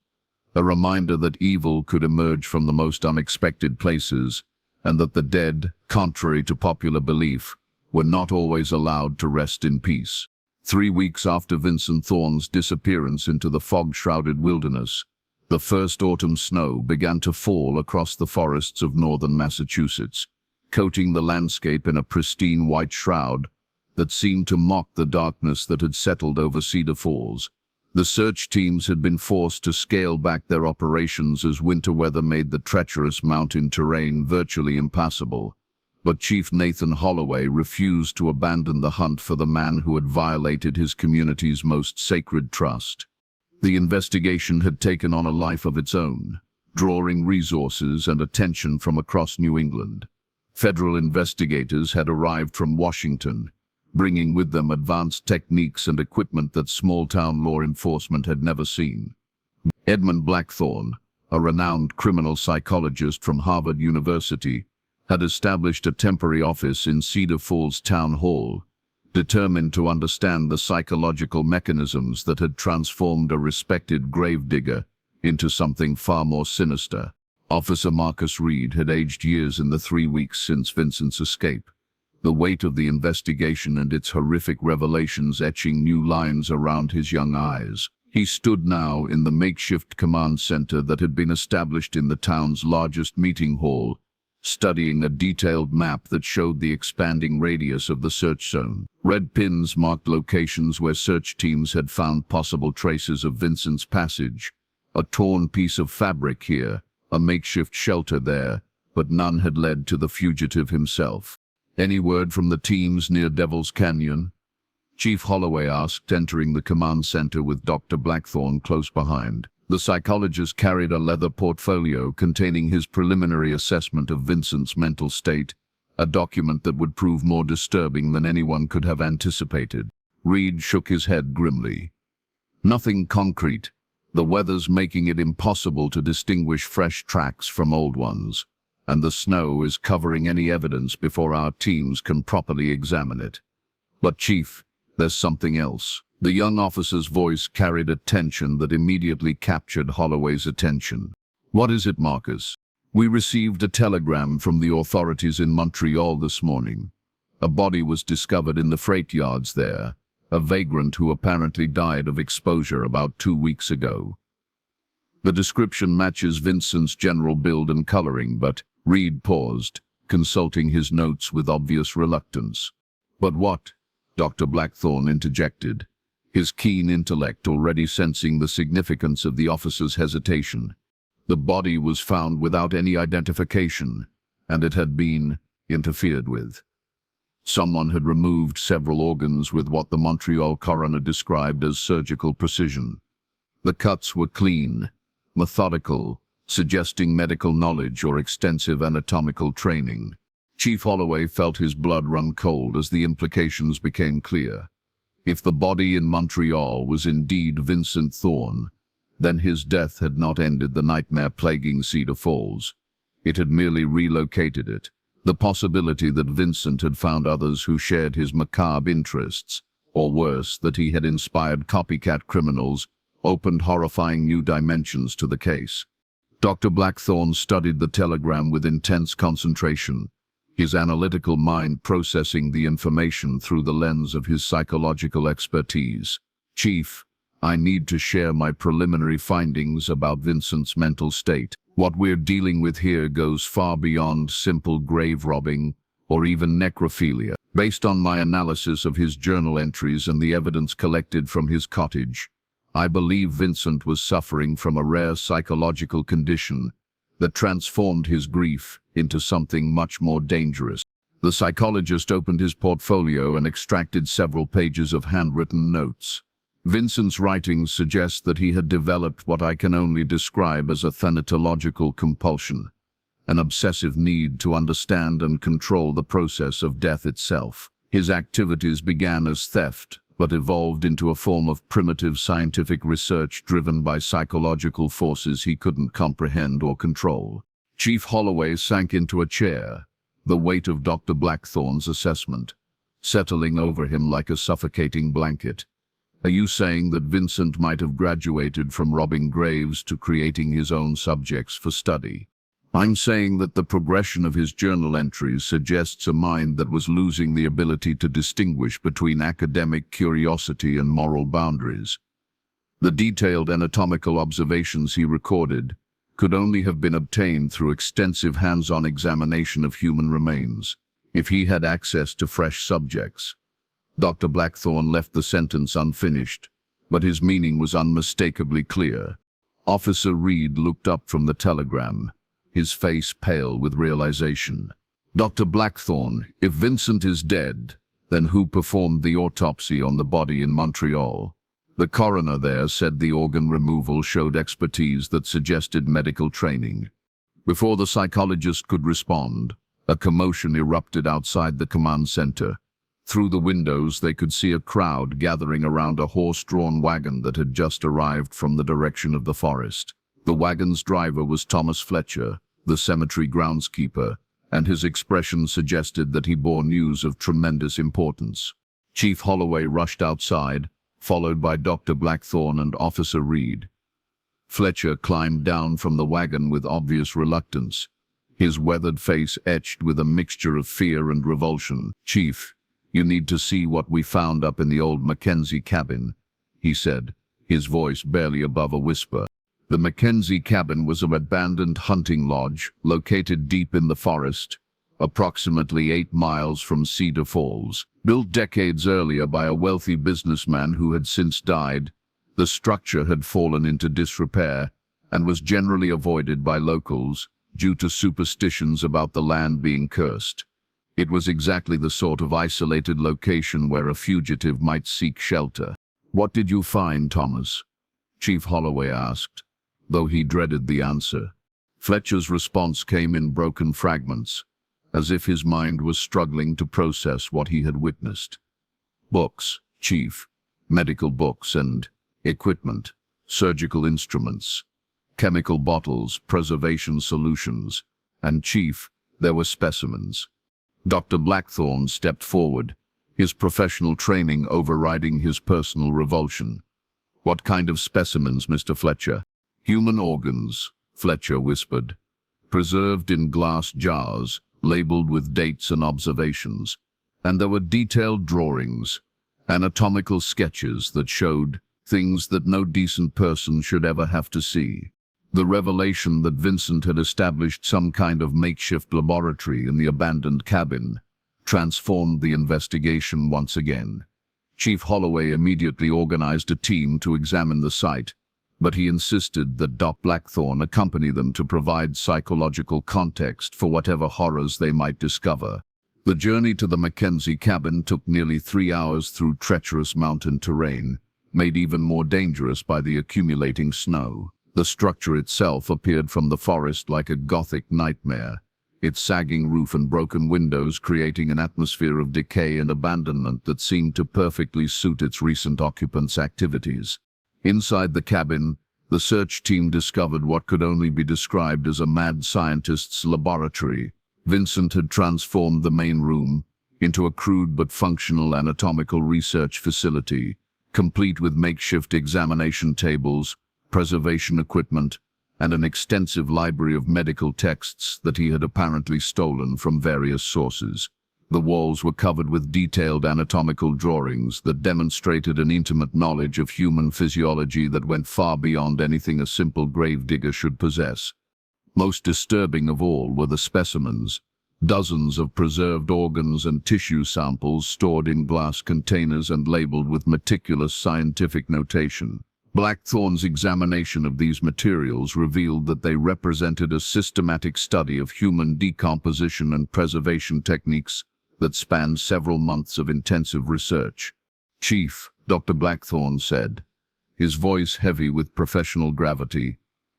a reminder that evil could emerge from the most unexpected places, and that the dead, contrary to popular belief, were not always allowed to rest in peace. 3 weeks after Vincent Thorne's disappearance into the fog-shrouded wilderness, the first autumn snow began to fall across the forests of northern Massachusetts, coating the landscape in a pristine white shroud that seemed to mock the darkness that had settled over Cedar Falls. The search teams had been forced to scale back their operations as winter weather made the treacherous mountain terrain virtually impassable. But Chief Nathan Holloway refused to abandon the hunt for the man who had violated his community's most sacred trust. The investigation had taken on a life of its own, drawing resources and attention from across New England. Federal investigators had arrived from Washington, bringing with them advanced techniques and equipment that small-town law enforcement had never seen. Edmund Blackthorne, a renowned criminal psychologist from Harvard University, had established a temporary office in Cedar Falls Town Hall, determined to understand the psychological mechanisms that had transformed a respected gravedigger into something far more sinister. Officer Marcus Reed had aged years in the 3 weeks since Vincent's escape, the weight of the investigation and its horrific revelations etching new lines around his young eyes. He stood now in the makeshift command center that had been established in the town's largest meeting hall, studying a detailed map that showed the expanding radius of the search zone. Red pins marked locations where search teams had found possible traces of Vincent's passage. A torn piece of fabric here, a makeshift shelter there, but none had led to the fugitive himself. "Any word from the teams near Devil's Canyon?" Chief Holloway asked, entering the command center with Dr. Blackthorne close behind. The psychologist carried a leather portfolio containing his preliminary assessment of Vincent's mental state, a document that would prove more disturbing than anyone could have anticipated. Reed shook his head grimly. "Nothing concrete. The weather's making it impossible to distinguish fresh tracks from old ones, and the snow is covering any evidence before our teams can properly examine it. But, Chief, there's something else." The young officer's voice carried a tension that immediately captured Holloway's attention. "What is it, Marcus?" "We received a telegram from the authorities in Montreal this morning. A body was discovered in the freight yards there, a vagrant who apparently died of exposure about 2 weeks ago. The description matches Vincent's general build and coloring, but..." Reed paused, consulting his notes with obvious reluctance. "But what?" Dr. Blackthorne interjected, his keen intellect already sensing the significance of the officer's hesitation. "The body was found without any identification, and it had been interfered with. Someone had removed several organs with what the Montreal coroner described as surgical precision. The cuts were clean, methodical, suggesting medical knowledge or extensive anatomical training." Chief Holloway felt his blood run cold as the implications became clear. If the body in Montreal was indeed Vincent Thorne, then his death had not ended the nightmare plaguing Cedar Falls. It had merely relocated it. The possibility that Vincent had found others who shared his macabre interests, or worse, that he had inspired copycat criminals, opened horrifying new dimensions to the case. Dr. Blackthorne studied the telegram with intense concentration, his analytical mind processing the information through the lens of his psychological expertise. "Chief, I need to share my preliminary findings about Vincent's mental state. What we're dealing with here goes far beyond simple grave robbing or even necrophilia. Based on my analysis of his journal entries and the evidence collected from his cottage, I believe Vincent was suffering from a rare psychological condition that transformed his grief into something much more dangerous." The psychologist opened his portfolio and extracted several pages of handwritten notes. "Vincent's writings suggest that he had developed what I can only describe as a thanatological compulsion, an obsessive need to understand and control the process of death itself. His activities began as theft, but evolved into a form of primitive scientific research driven by psychological forces he couldn't comprehend or control." Chief Holloway sank into a chair, the weight of Dr. Blackthorne's assessment settling over him like a suffocating blanket. "Are you saying that Vincent might have graduated from robbing graves to creating his own subjects for study?" "I'm saying that the progression of his journal entries suggests a mind that was losing the ability to distinguish between academic curiosity and moral boundaries. The detailed anatomical observations he recorded could only have been obtained through extensive hands-on examination of human remains. If he had access to fresh subjects..." Dr. Blackthorne left the sentence unfinished, but his meaning was unmistakably clear. Officer Reed looked up from the telegram, his face pale with realization. "Dr. Blackthorne, if Vincent is dead, then who performed the autopsy on the body in Montreal?" The coroner there said the organ removal showed expertise that suggested medical training. Before the psychologist could respond, a commotion erupted outside the command center. Through the windows they could see a crowd gathering around a horse-drawn wagon that had just arrived from the direction of the forest. The wagon's driver was Thomas Fletcher, the cemetery groundskeeper, and his expression suggested that he bore news of tremendous importance. Chief Holloway rushed outside, followed by Dr. Blackthorne and Officer Reed. Fletcher climbed down from the wagon with obvious reluctance, his weathered face etched with a mixture of fear and revulsion. "Chief, you need to see what we found up in the old Mackenzie cabin," he said, his voice barely above a whisper. The Mackenzie cabin was an abandoned hunting lodge located deep in the forest, approximately 8 miles from Cedar Falls. Built decades earlier by a wealthy businessman who had since died, the structure had fallen into disrepair and was generally avoided by locals due to superstitions about the land being cursed. It was exactly the sort of isolated location where a fugitive might seek shelter. "What did you find, Thomas?" Chief Holloway asked, though he dreaded the answer. Fletcher's response came in broken fragments, as if his mind was struggling to process what he had witnessed. "Books, Chief. Medical books and equipment, surgical instruments, chemical bottles, preservation solutions, and, Chief, there were specimens." Dr. Blackthorne stepped forward, his professional training overriding his personal revulsion. "What kind of specimens, Mr. Fletcher?" "Human organs," Fletcher whispered, "preserved in glass jars, labeled with dates and observations. And there were detailed drawings, anatomical sketches that showed things that no decent person should ever have to see." The revelation that Vincent had established some kind of makeshift laboratory in the abandoned cabin transformed the investigation once again. Chief Holloway immediately organized a team to examine the site, but he insisted that Dr. Blackthorne accompany them to provide psychological context for whatever horrors they might discover. The journey to the Mackenzie cabin took nearly 3 hours through treacherous mountain terrain, made even more dangerous by the accumulating snow. The structure itself appeared from the forest like a Gothic nightmare, its sagging roof and broken windows creating an atmosphere of decay and abandonment that seemed to perfectly suit its recent occupants' activities. Inside the cabin, the search team discovered what could only be described as a mad scientist's laboratory. Vincent had transformed the main room into a crude but functional anatomical research facility, complete with makeshift examination tables, preservation equipment, and an extensive library of medical texts that he had apparently stolen from various sources. The walls were covered with detailed anatomical drawings that demonstrated an intimate knowledge of human physiology that went far beyond anything a simple gravedigger should possess. Most disturbing of all were the specimens, dozens of preserved organs and tissue samples stored in glass containers and labeled with meticulous scientific notation. Blackthorne's examination of these materials revealed that they represented a systematic study of human decomposition and preservation techniques that spanned several months of intensive research. "Chief," Dr. Blackthorne said, his voice heavy with professional gravity,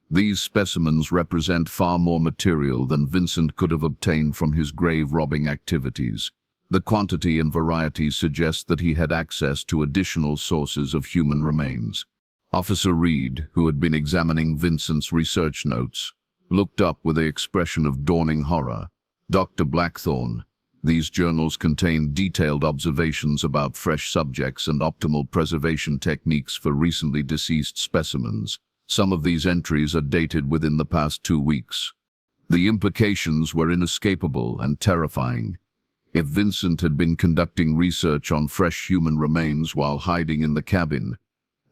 "these specimens represent far more material than Vincent could have obtained from his grave-robbing activities. The quantity and variety suggest that he had access to additional sources of human remains." Officer Reed, who had been examining Vincent's research notes, looked up with an expression of dawning horror. "Dr. Blackthorne, these journals contain detailed observations about fresh subjects and optimal preservation techniques for recently deceased specimens. Some of these entries are dated within the past 2 weeks. The implications were inescapable and terrifying. If Vincent had been conducting research on fresh human remains while hiding in the cabin,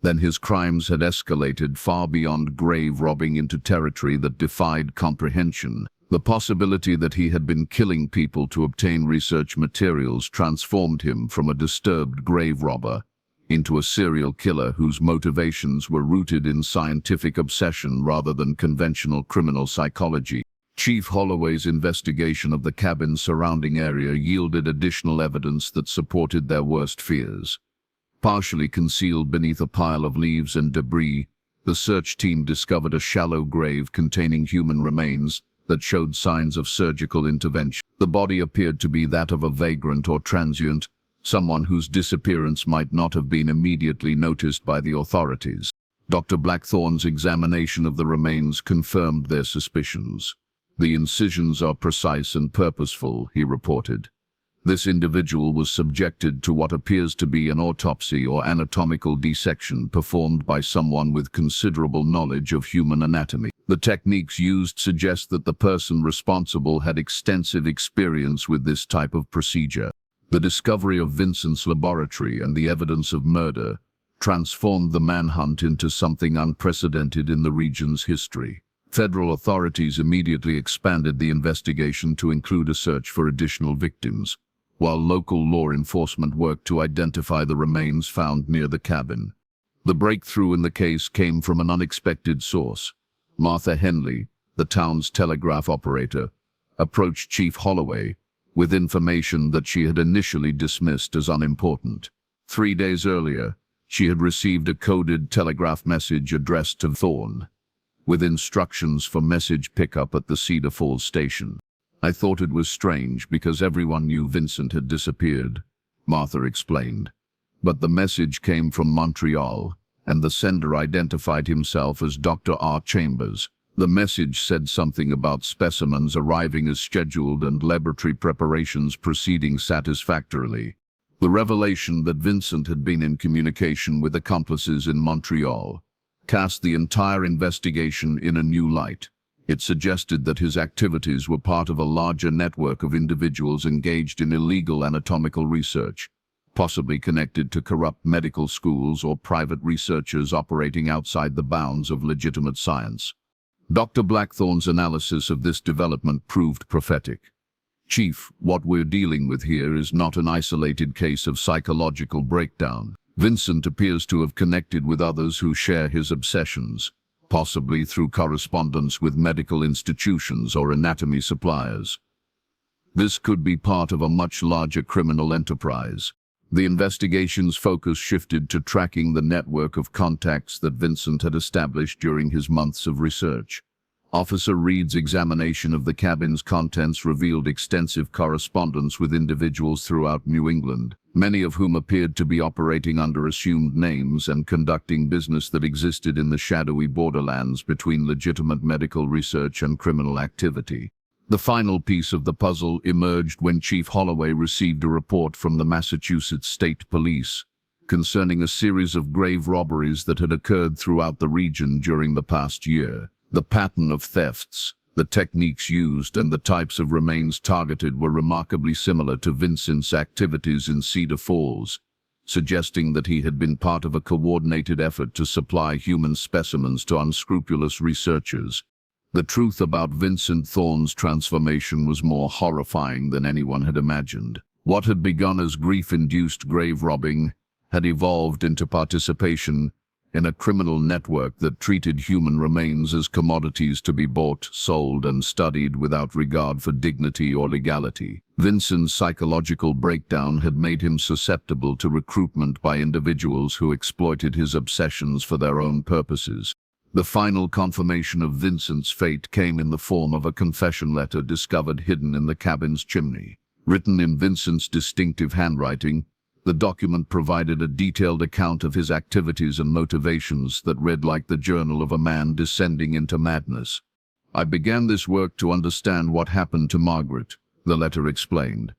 then his crimes had escalated far beyond grave robbing into territory that defied comprehension. The possibility that he had been killing people to obtain research materials transformed him from a disturbed grave robber into a serial killer whose motivations were rooted in scientific obsession rather than conventional criminal psychology. Chief Holloway's investigation of the cabin's surrounding area yielded additional evidence that supported their worst fears. Partially concealed beneath a pile of leaves and debris, the search team discovered a shallow grave containing human remains that showed signs of surgical intervention. The body appeared to be that of a vagrant or transient, someone whose disappearance might not have been immediately noticed by the authorities. Dr. Blackthorne's examination of the remains confirmed their suspicions. "The incisions are precise and purposeful," he reported. "This individual was subjected to what appears to be an autopsy or anatomical dissection performed by someone with considerable knowledge of human anatomy. The techniques used suggest that the person responsible had extensive experience with this type of procedure." The discovery of Vincent's laboratory and the evidence of murder transformed the manhunt into something unprecedented in the region's history. Federal authorities immediately expanded the investigation to include a search for additional victims, while local law enforcement worked to identify the remains found near the cabin. The breakthrough in the case came from an unexpected source. Martha Henley, the town's telegraph operator, approached Chief Holloway with information that she had initially dismissed as unimportant. 3 days earlier, she had received a coded telegraph message addressed to Thorne, with instructions for message pickup at the Cedar Falls station. "I thought it was strange because everyone knew Vincent had disappeared," Martha explained. "But the message came from Montreal, and the sender identified himself as Dr. R. Chambers. The message said something about specimens arriving as scheduled and laboratory preparations proceeding satisfactorily." The revelation that Vincent had been in communication with accomplices in Montreal cast the entire investigation in a new light. It suggested that his activities were part of a larger network of individuals engaged in illegal anatomical research, possibly connected to corrupt medical schools or private researchers operating outside the bounds of legitimate science. Dr. Blackthorne's analysis of this development proved prophetic. "Chief, what we're dealing with here is not an isolated case of psychological breakdown. Vincent appears to have connected with others who share his obsessions, possibly through correspondence with medical institutions or anatomy suppliers. This could be part of a much larger criminal enterprise." The investigation's focus shifted to tracking the network of contacts that Vincent had established during his months of research. Officer Reed's examination of the cabin's contents revealed extensive correspondence with individuals throughout New England, many of whom appeared to be operating under assumed names and conducting business that existed in the shadowy borderlands between legitimate medical research and criminal activity. The final piece of the puzzle emerged when Chief Holloway received a report from the Massachusetts State Police concerning a series of grave robberies that had occurred throughout the region during the past year. The pattern of thefts, the techniques used, and the types of remains targeted were remarkably similar to Vincent's activities in Cedar Falls, suggesting that he had been part of a coordinated effort to supply human specimens to unscrupulous researchers. The truth about Vincent Thorne's transformation was more horrifying than anyone had imagined. What had begun as grief-induced grave robbing had evolved into participation in a criminal network that treated human remains as commodities to be bought, sold, and studied without regard for dignity or legality. Vincent's psychological breakdown had made him susceptible to recruitment by individuals who exploited his obsessions for their own purposes. The final confirmation of Vincent's fate came in the form of a confession letter discovered hidden in the cabin's chimney. Written in Vincent's distinctive handwriting, the document provided a detailed account of his activities and motivations that read like the journal of a man descending into madness. "I began this work to understand what happened to Margaret," the letter explained.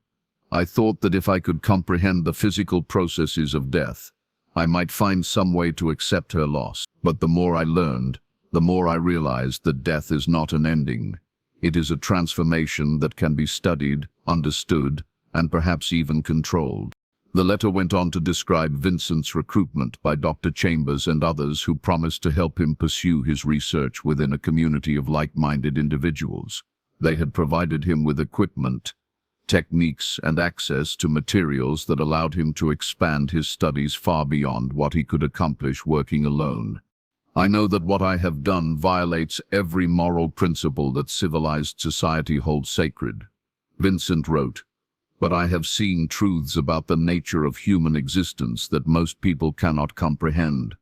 "I thought that if I could comprehend the physical processes of death, I might find some way to accept her loss. But the more I learned, the more I realized that death is not an ending. It is a transformation that can be studied, understood, and perhaps even controlled." The letter went on to describe Vincent's recruitment by Dr. Chambers and others who promised to help him pursue his research within a community of like-minded individuals. They had provided him with equipment, techniques, and access to materials that allowed him to expand his studies far beyond what he could accomplish working alone. "I know that what I have done violates every moral principle that civilized society holds sacred," Vincent wrote. "But I have seen truths about the nature of human existence that most people cannot comprehend.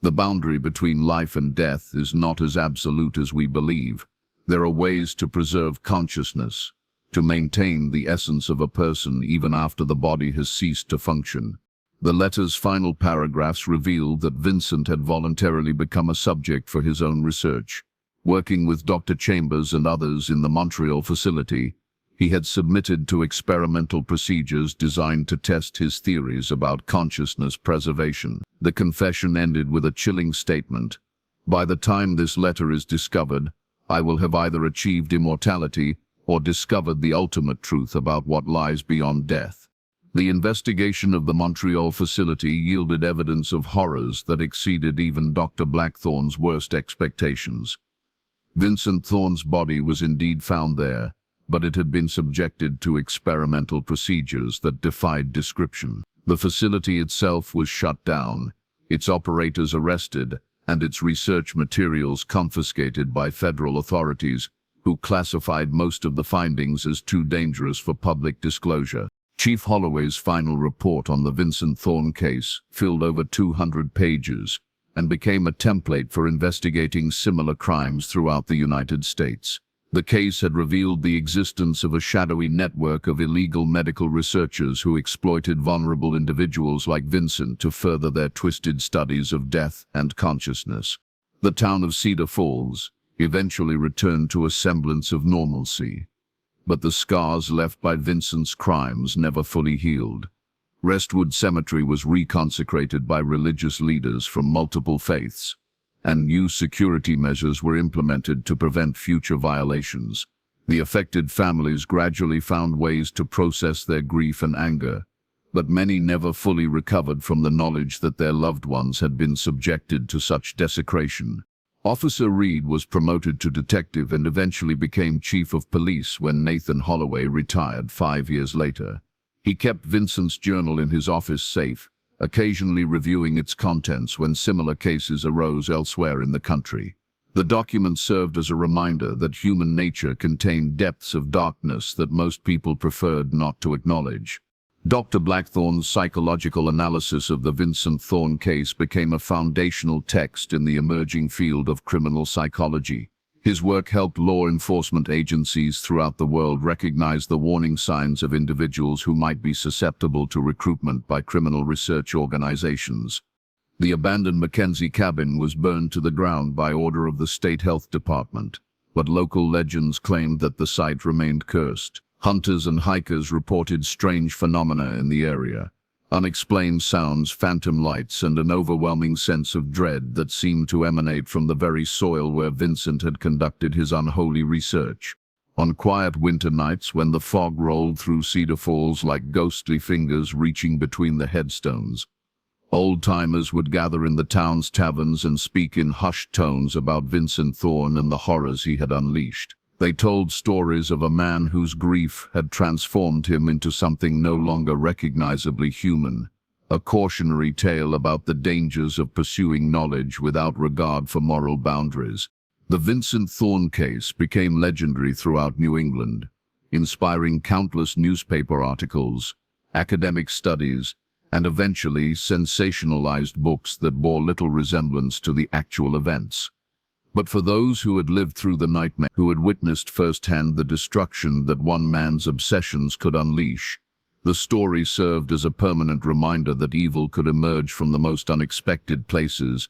The boundary between life and death is not as absolute as we believe. There are ways to preserve consciousness, to maintain the essence of a person even after the body has ceased to function." The letter's final paragraphs revealed that Vincent had voluntarily become a subject for his own research. Working with Dr. Chambers and others in the Montreal facility, he had submitted to experimental procedures designed to test his theories about consciousness preservation. The confession ended with a chilling statement: "By the time this letter is discovered, I will have either achieved immortality or discovered the ultimate truth about what lies beyond death." The investigation of the Montreal facility yielded evidence of horrors that exceeded even Dr. Blackthorne's worst expectations. Vincent Thorne's body was indeed found there, but it had been subjected to experimental procedures that defied description. The facility itself was shut down, its operators arrested, and its research materials confiscated by federal authorities, who classified most of the findings as too dangerous for public disclosure. Chief Holloway's final report on the Vincent Thorne case filled over 200 pages and became a template for investigating similar crimes throughout the United States. The case had revealed the existence of a shadowy network of illegal medical researchers who exploited vulnerable individuals like Vincent to further their twisted studies of death and consciousness. The town of Cedar Falls eventually returned to a semblance of normalcy, but the scars left by Vincent's crimes never fully healed. Restwood Cemetery was reconsecrated by religious leaders from multiple faiths, and new security measures were implemented to prevent future violations. The affected families gradually found ways to process their grief and anger, but many never fully recovered from the knowledge that their loved ones had been subjected to such desecration. Officer Reed was promoted to detective and eventually became chief of police when Nathan Holloway retired 5 years later. He kept Vincent's journal in his office safe, occasionally reviewing its contents when similar cases arose elsewhere in the country. The document served as a reminder that human nature contained depths of darkness that most people preferred not to acknowledge. Dr. Blackthorne's psychological analysis of the Vincent Thorne case became a foundational text in the emerging field of criminal psychology. His work helped law enforcement agencies throughout the world recognize the warning signs of individuals who might be susceptible to recruitment by criminal research organizations. The abandoned Mackenzie cabin was burned to the ground by order of the state health department, but local legends claimed that the site remained cursed. Hunters and hikers reported strange phenomena in the area. Unexplained sounds, phantom lights, and an overwhelming sense of dread that seemed to emanate from the very soil where Vincent had conducted his unholy research. On quiet winter nights, when the fog rolled through Cedar Falls like ghostly fingers reaching between the headstones, old-timers would gather in the town's taverns and speak in hushed tones about Vincent Thorne and the horrors he had unleashed. They told stories of a man whose grief had transformed him into something no longer recognizably human, a cautionary tale about the dangers of pursuing knowledge without regard for moral boundaries. The Vincent Thorne case became legendary throughout New England, inspiring countless newspaper articles, academic studies, and eventually sensationalized books that bore little resemblance to the actual events. But for those who had lived through the nightmare, who had witnessed firsthand the destruction that one man's obsessions could unleash, the story served as a permanent reminder that evil could emerge from the most unexpected places,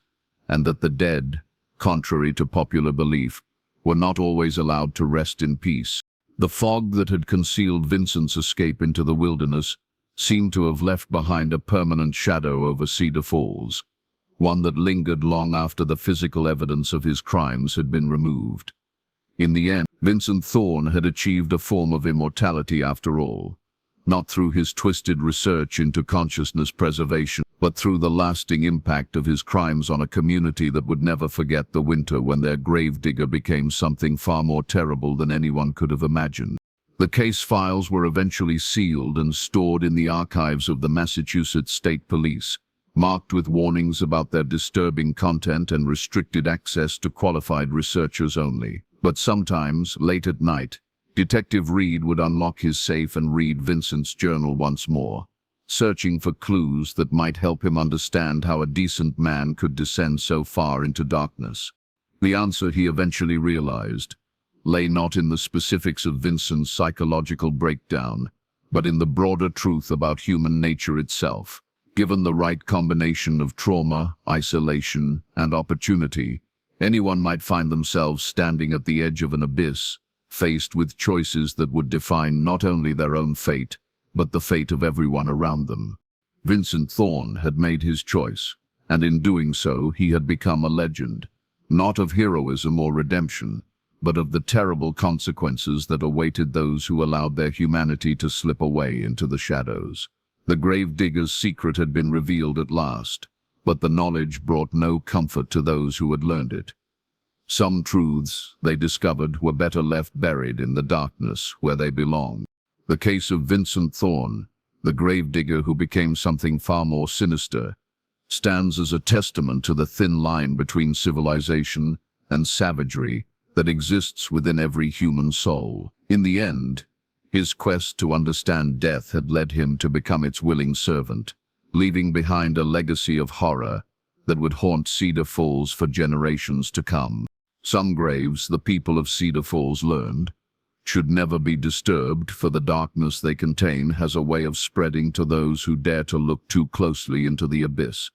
and that the dead, contrary to popular belief, were not always allowed to rest in peace. The fog that had concealed Vincent's escape into the wilderness seemed to have left behind a permanent shadow over Cedar Falls, one that lingered long after the physical evidence of his crimes had been removed. In the end, Vincent Thorne had achieved a form of immortality after all, not through his twisted research into consciousness preservation, but through the lasting impact of his crimes on a community that would never forget the winter when their gravedigger became something far more terrible than anyone could have imagined. The case files were eventually sealed and stored in the archives of the Massachusetts State Police, marked with warnings about their disturbing content and restricted access to qualified researchers only. But sometimes, late at night, Detective Reed would unlock his safe and read Vincent's journal once more, searching for clues that might help him understand how a decent man could descend so far into darkness. The answer, he eventually realized, lay not in the specifics of Vincent's psychological breakdown, but in the broader truth about human nature itself. Given the right combination of trauma, isolation, and opportunity, anyone might find themselves standing at the edge of an abyss, faced with choices that would define not only their own fate, but the fate of everyone around them. Vincent Thorne had made his choice, and in doing so he had become a legend, not of heroism or redemption, but of the terrible consequences that awaited those who allowed their humanity to slip away into the shadows. The gravedigger's secret had been revealed at last, but the knowledge brought no comfort to those who had learned it. Some truths, they discovered, were better left buried in the darkness where they belonged. The case of Vincent Thorne, the gravedigger who became something far more sinister, stands as a testament to the thin line between civilization and savagery that exists within every human soul. In the end, his quest to understand death had led him to become its willing servant, leaving behind a legacy of horror that would haunt Cedar Falls for generations to come. Some graves, the people of Cedar Falls learned, should never be disturbed, for the darkness they contain has a way of spreading to those who dare to look too closely into the abyss.